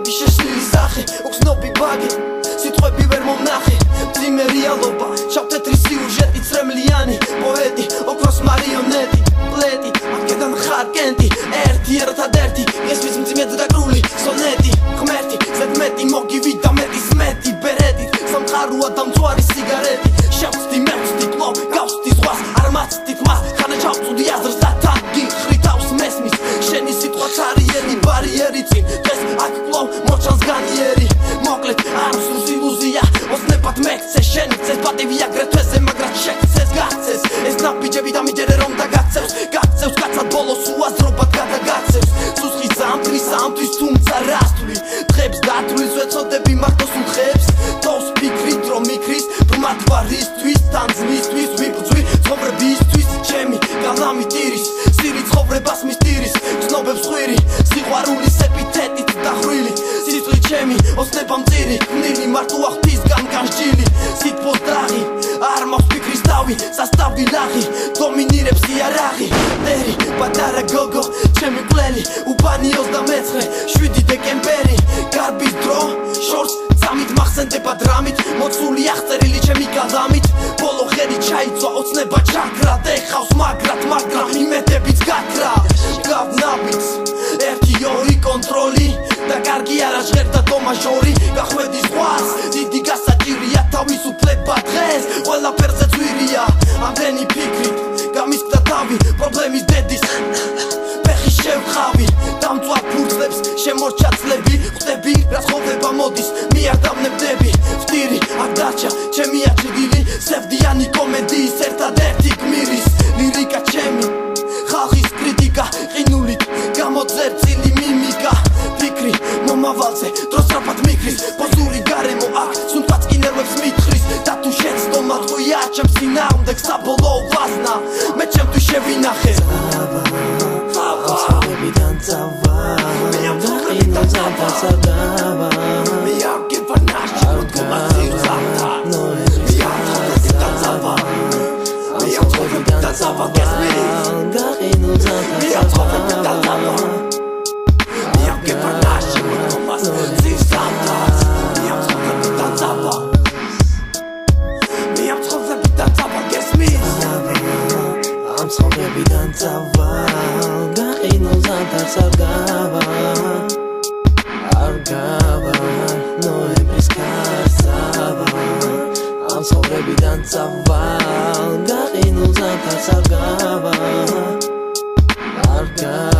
ჩემი შეშლილი სახე უხსნობი ბაგი სიტყვები ვერ მომნახე მძიმე რეალობა შავთეთრი სიუჟეტი წრემლიანი პოეტი ოქროს მარიონეტი პლეტი აქედან ხარკენტი ერთი ერთადერთი ესმის მძიმედ დაკრული სონეტი ღმერთი ზედმეტი მოგივიდა მეტის მეტი ბერეტით სამყაროა დამწვარი სიგარეტი შევწდი მევწდი კლო გავსდი ზღვას არ მაცდით მას ხანა ჩავწუდი აზრს და თანგი ხრითავს მესმის შენი სიტყვაც არიერი ბარიერი წინ დღეს აქ კლო მოჩანს განიერი მოკლედ არს რუს ილუზია ოცნებად მეკცე შენი წეს პატივი აგრეთვეზე მაგრამ შეგცეს გაქცეს ეს ნაბიჯები დამიჯერე რომ დაგაქცევს კაცად ბოლოს უაზრობად გადაგაქცევს სუსხი სამთვის თუმცა რასთვლი დღებს დათვლის ვეცოდები მარტო სულ დღებს თავს ფიქრით რომ მიქრის ბრმად ვარისთვის თან ძმისთვის ვიბძვი ცხოვრებისთვის ჩემი გალამი ტირის სირი ცხოვრებას მისტირის გზნობებს ხვირი სიყვარულის ეპითეტით დახრილი სიტყვი ჩემი ოცნება მწირი ვნილი მარტო ახთისგან განსჯილი სიტყვის დაღი არ მაქვს ფიქრის დავი სასტავი ლაღი დომინირებს იარაღი ნერი პატარა გოგო ჩემი მკვლელი უბანი 29 დეკემბერი გარბის დრო შორს წამით მახსენდება დრამით მოცული აღწერილი ჩემი გალამით ბოლო ხელი ჩაიწვა ოცნება ჩაქრა დეხავს მაგრამ იმედებიც გაქრა გავნავით 1-2 კონტროლი და კარგი არა ჟღერდა დო მაჟორი გახვედი ზღვას დიდი გასაჭირია თავისუფლება დღეს ყველაფერზე ძვირია ამდენი ფიქრით გამისკდა თავი პრობლემის დედის ფეხი შევხავი დამწვა ფურცლებს შემორჩა წლები ხვდები რაც ხოვება მოდის მე არ დავნებდები ვტირი აქ დარჩა ჩემი აჩრდილი სევდიანი კომედიის ერთადერთი გმირის ლირიკა ჩემი ხალხის კრიტიკა ყინულით გამოძერწილი მიმიკა ფიქრი მომავალზე დროს რაფად მიქრის პოზური გარემო აქ სუნთქაც კი ნერვებს მithრის და თუ შეცდომა ტყვია ჩემს წინააღმდეგ საბოლოო ვაზნა მე ჩემთვის შევინახე Amsrogebიდან წავა გაყინო ზამთარსადავა მე არ გეფანაში როდგომასი ზამთარ ნოემბრისგან წავა Amsrogebიდან წავა გაყინო ზამთარსადავა მე არ გეფანაში როდგომასი ზამთარ Amsrogebიდან წავა Amsrogebიდან წავა გაყინო ზამთარსადავა არ გავა ნოემბრის კარსავა Amsrogebიდან წავა გაყინო ზამთარსადავა არ გავა